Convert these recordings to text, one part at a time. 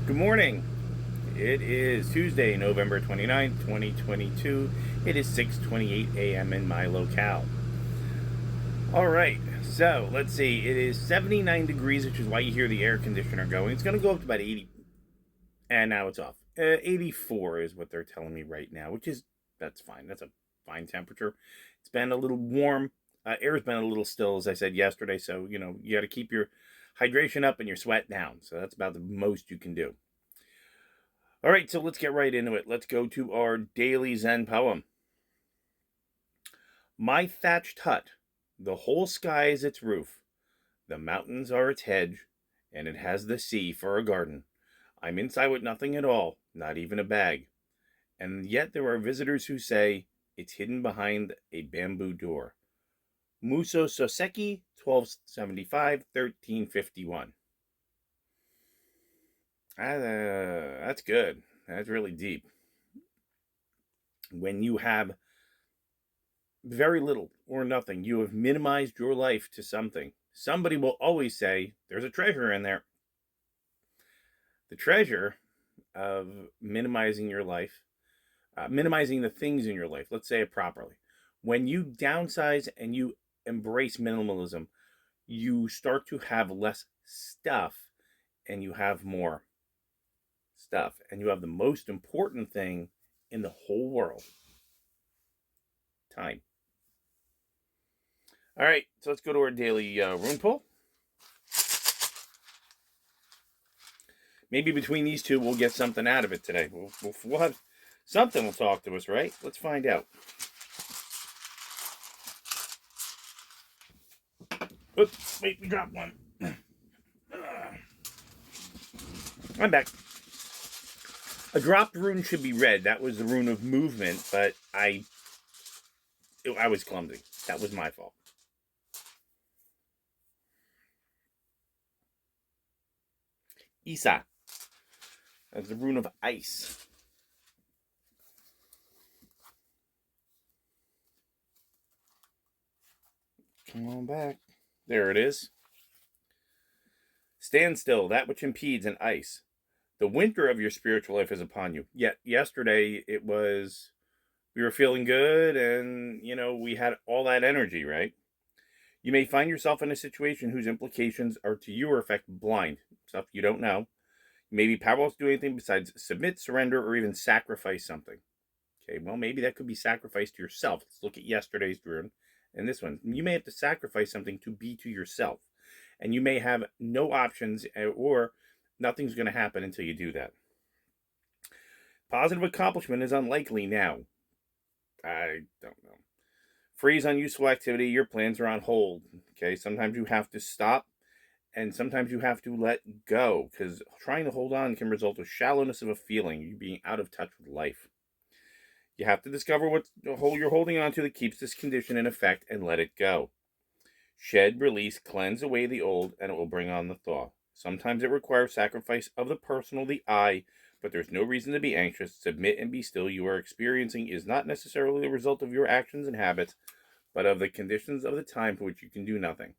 Good morning. It is Tuesday, November 29th, 2022. It is 6:28 a.m. in my locale. All right. So, let's see. It is 79 degrees, which is why you hear the air conditioner going. It's going to go up to about 80, and now it's off. 84 is what they're telling me right now, that's fine. That's a fine temperature. It's been a little warm. Air's been a little still, as I said yesterday, so you got to keep your hydration up and your sweat down. So that's about the most you can do. All right, so let's get right into it. Let's go to our daily Zen poem. My thatched hut, the whole sky is its roof, the mountains are its hedge, and it has the sea for a garden. I'm inside with nothing at all, not even a bag. And yet there are visitors who say it's hidden behind a bamboo door. Muso Soseki, 1275, 1351. That's good. That's really deep. When you have very little or nothing, you have minimized your life to something. Somebody will always say, there's a treasure in there. The treasure of minimizing your life, minimizing the things in your life, let's say it properly. When you downsize and you embrace minimalism, you start to have less stuff and you have more stuff. And you have the most important thing in the whole world: time. All right, so let's go to our daily rune pull. Maybe between these two, we'll get something out of it today. We'll have something will talk to us, right? Let's find out. Oops, wait, we dropped one. I'm back. A dropped rune should be red. That was the rune of movement, but I was clumsy. That was my fault. Isa. That's the rune of ice. Come on back. There it is. Stand still, that which impedes in ice. The winter of your spiritual life is upon you. Yet yesterday we were feeling good and, we had all that energy, right? You may find yourself in a situation whose implications are to you or affect blind, stuff you don't know. You may be powerless to do anything besides submit, surrender, or even sacrifice something. Okay, well, maybe that could be sacrificed to yourself. Let's look at yesterday's rune and this one. You may have to sacrifice something to be to yourself. And you may have no options or nothing's going to happen until you do that. Positive accomplishment is unlikely now. I don't know. Freeze unuseful activity. Your plans are on hold. Okay, sometimes you have to stop and sometimes you have to let go because trying to hold on can result in shallowness of a feeling, you being out of touch with life. You have to discover what you're holding on to that keeps this condition in effect and let it go. Shed, release, cleanse away the old, and it will bring on the thaw. Sometimes it requires sacrifice of the personal, the I, but there's no reason to be anxious. Submit and be still. You are experiencing is not necessarily the result of your actions and habits, but of the conditions of the time for which you can do nothing.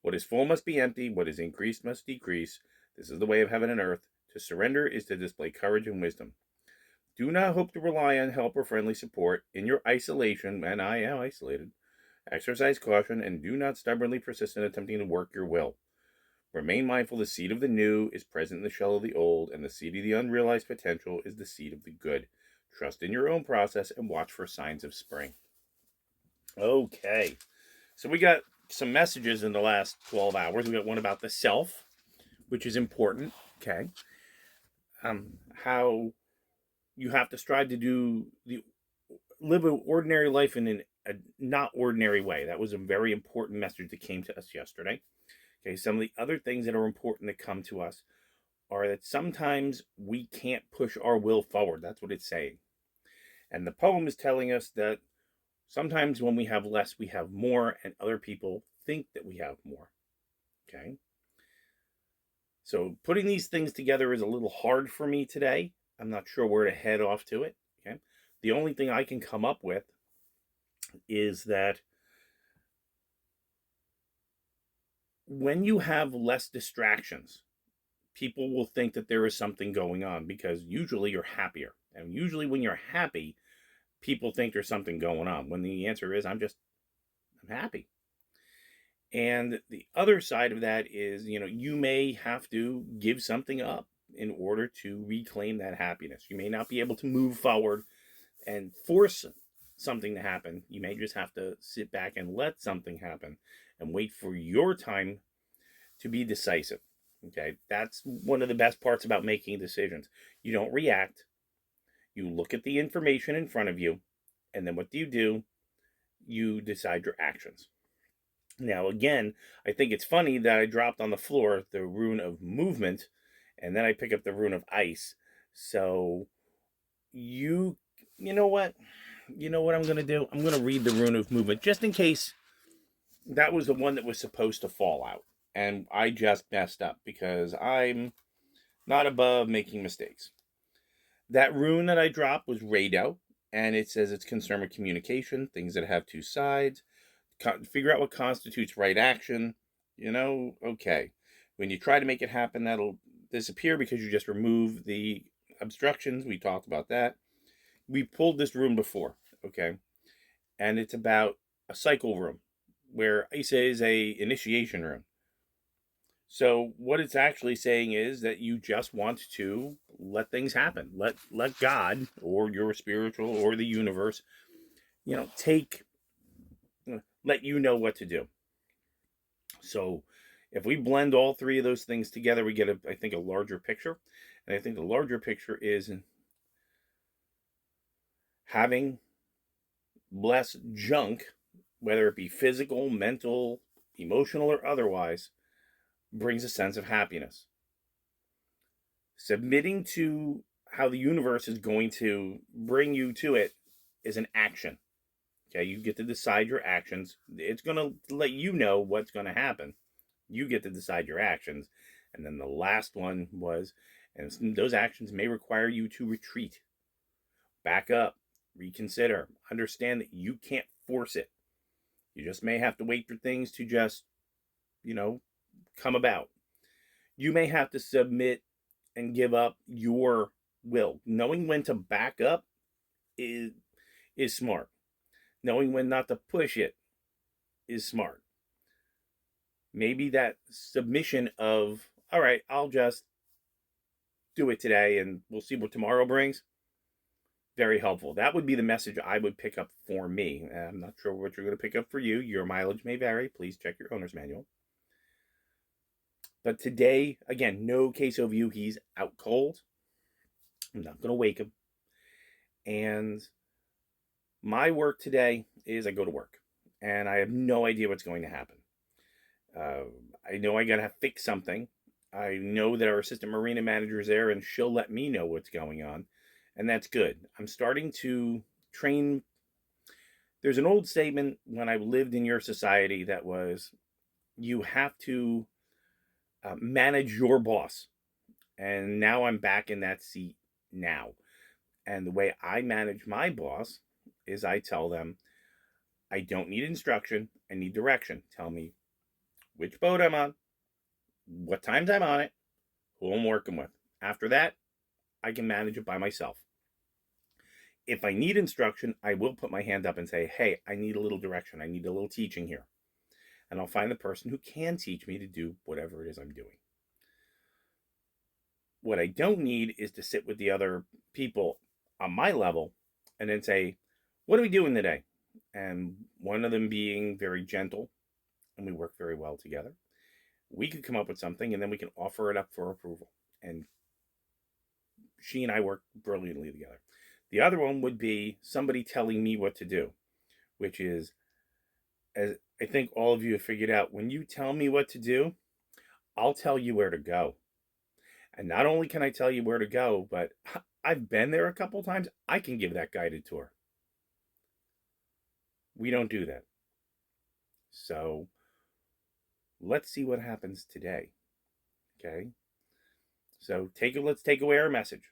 What is full must be empty. What is increased must decrease. This is the way of heaven and earth. To surrender is to display courage and wisdom. Do not hope to rely on help or friendly support. In your isolation, and I am isolated, exercise caution and do not stubbornly persist in attempting to work your will. Remain mindful the seed of the new is present in the shell of the old, and the seed of the unrealized potential is the seed of the good. Trust in your own process and watch for signs of spring. Okay, so we got some messages in the last 12 hours. We got one about the self, which is important. Okay, how you have to strive to live an ordinary life in a not ordinary way. That was a very important message that came to us yesterday. Okay, some of the other things that are important that come to us are that sometimes we can't push our will forward. That's what it's saying. And the poem is telling us that sometimes when we have less, we have more, and other people think that we have more. Okay? So putting these things together is a little hard for me today. I'm not sure where to head off to it. Okay? The only thing I can come up with is that when you have less distractions, people will think that there is something going on because usually you're happier. And usually when you're happy, people think there's something going on when the answer is, I'm happy. And the other side of that is, you may have to give something up in order to reclaim that happiness. You may not be able to move forward and force something to happen. You may just have to sit back and let something happen and wait for your time to be decisive. Okay, that's one of the best parts about making decisions. You don't react. You look at the information in front of you, and then what do? You decide your actions. Now, again, I think it's funny that I dropped on the floor the rune of movement, and then I pick up the rune of ice. So you know what? You know what I'm going to do? I'm going to read the rune of movement just in case that was the one that was supposed to fall out. And I just messed up because I'm not above making mistakes. That rune that I dropped was Rado, and it says it's concerned with communication, things that have two sides. Figure out what constitutes right action. Okay. When you try to make it happen, that'll disappear because you just remove the obstructions. We talked about that. We pulled this rune before, okay? And it's about a cycle room where Isa is a initiation room. So what it's actually saying is that you just want to let things happen. Let God or your spiritual or the universe, let you know what to do. So if we blend all three of those things together, we get I think a larger picture. And I think the larger picture is having less junk, whether it be physical, mental, emotional, or otherwise, brings a sense of happiness. Submitting to how the universe is going to bring you to it is an action. Okay, you get to decide your actions. It's going to let you know what's going to happen. You get to decide your actions. And then the last one was, and those actions may require you to retreat, back up, reconsider, understand that you can't force it. You just may have to wait for things to just, come about. You may have to submit and give up your will. Knowing when to back up is smart. Knowing when not to push it is smart. Maybe that submission of, all right, I'll just do it today and we'll see what tomorrow brings. Very helpful. That would be the message I would pick up for me. I'm not sure what you're going to pick up for you. Your mileage may vary. Please check your owner's manual. But today, again, no queso view. He's out cold. I'm not going to wake him. And my work today is I go to work. And I have no idea what's going to happen. I know I got to fix something. I know that our assistant marina manager is there and she'll let me know what's going on. And that's good. I'm starting to train. There's an old statement when I lived in your society that was, you have to manage your boss. And now I'm back in that seat now. And the way I manage my boss is I tell them, I don't need instruction. I need direction. Tell me which boat I'm on, what times I'm on it, who I'm working with. After that, I can manage it by myself. If I need instruction, I will put my hand up and say, hey, I need a little direction. I need a little teaching here. And I'll find the person who can teach me to do whatever it is I'm doing. What I don't need is to sit with the other people on my level and then say, what are we doing today? And one of them being very gentle, and we work very well together. We could come up with something and then we can offer it up for approval. And she and I work brilliantly together. The other one would be somebody telling me what to do, which is, as I think all of you have figured out, when you tell me what to do, I'll tell you where to go. And not only can I tell you where to go, but I've been there a couple times. I can give that guided tour. We don't do that. So let's see what happens today. Okay? So let's take away our message.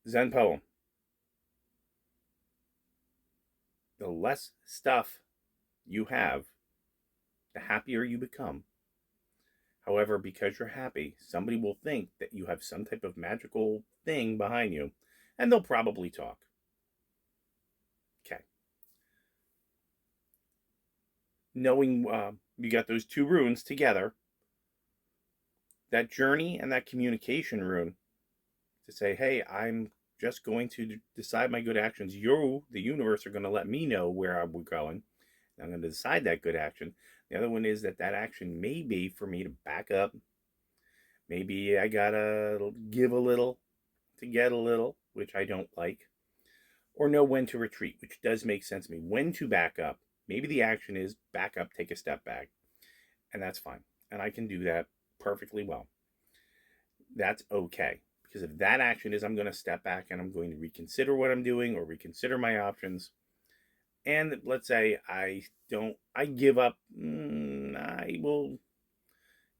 Zen poem. The less stuff you have, the happier you become. However, because you're happy, somebody will think that you have some type of magical thing behind you, and they'll probably talk. Okay. Knowing you got those two runes together, that journey and that communication rune to say, hey, I'm just going to decide my good actions. You, the universe, are going to let me know where I'm going. I'm going to decide that good action. The other one is that action may be for me to back up. Maybe I got to give a little to get a little, which I don't like. Or know when to retreat, which does make sense to me. When to back up. Maybe the action is back up, take a step back. And that's fine. And I can do that perfectly well. That's okay. Because if that action is I'm going to step back and I'm going to reconsider what I'm doing or reconsider my options, and let's say I give up, I will,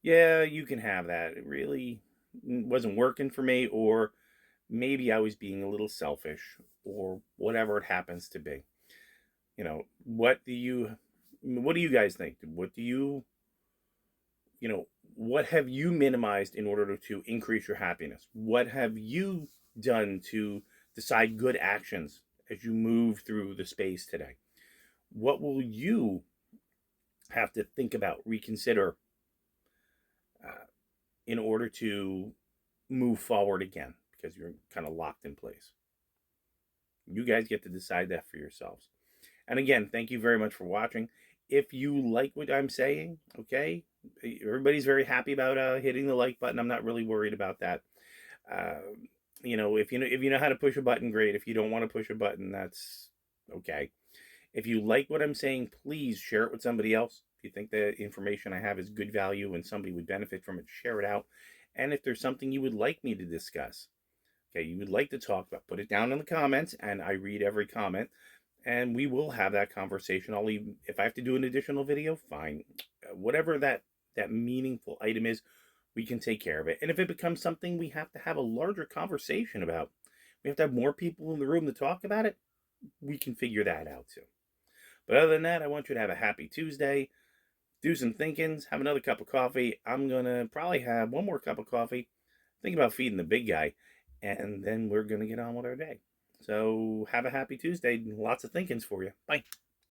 yeah, you can have that. It really wasn't working for me, or maybe I was being a little selfish, or whatever it happens to be. What do you guys think? What have you minimized in order to increase your happiness? What have you done to decide good actions as you move through the space today? What will you have to think about, reconsider in order to move forward again? Because you're kind of locked in place. You guys get to decide that for yourselves. And again, thank you very much for watching. If you like what I'm saying, okay, everybody's very happy about hitting the like button. I'm not really worried about that. If you know how to push a button, great. If you don't want to push a button, that's okay. If you like what I'm saying, please share it with somebody else. If you think the information I have is good value and somebody would benefit from it, share it out. And if there's something you would like me to discuss, okay, you would like to talk about, put it down in the comments, and I read every comment. And we will have that conversation. I'll even, if I have to do an additional video, fine. Whatever that meaningful item is, we can take care of it. And if it becomes something we have to have a larger conversation about, we have to have more people in the room to talk about it, we can figure that out too. But other than that, I want you to have a happy Tuesday. Do some thinkings. Have another cup of coffee. I'm going to probably have one more cup of coffee. Think about feeding the big guy. And then we're going to get on with our day. So have a happy Tuesday. Lots of thinkings for you. Bye.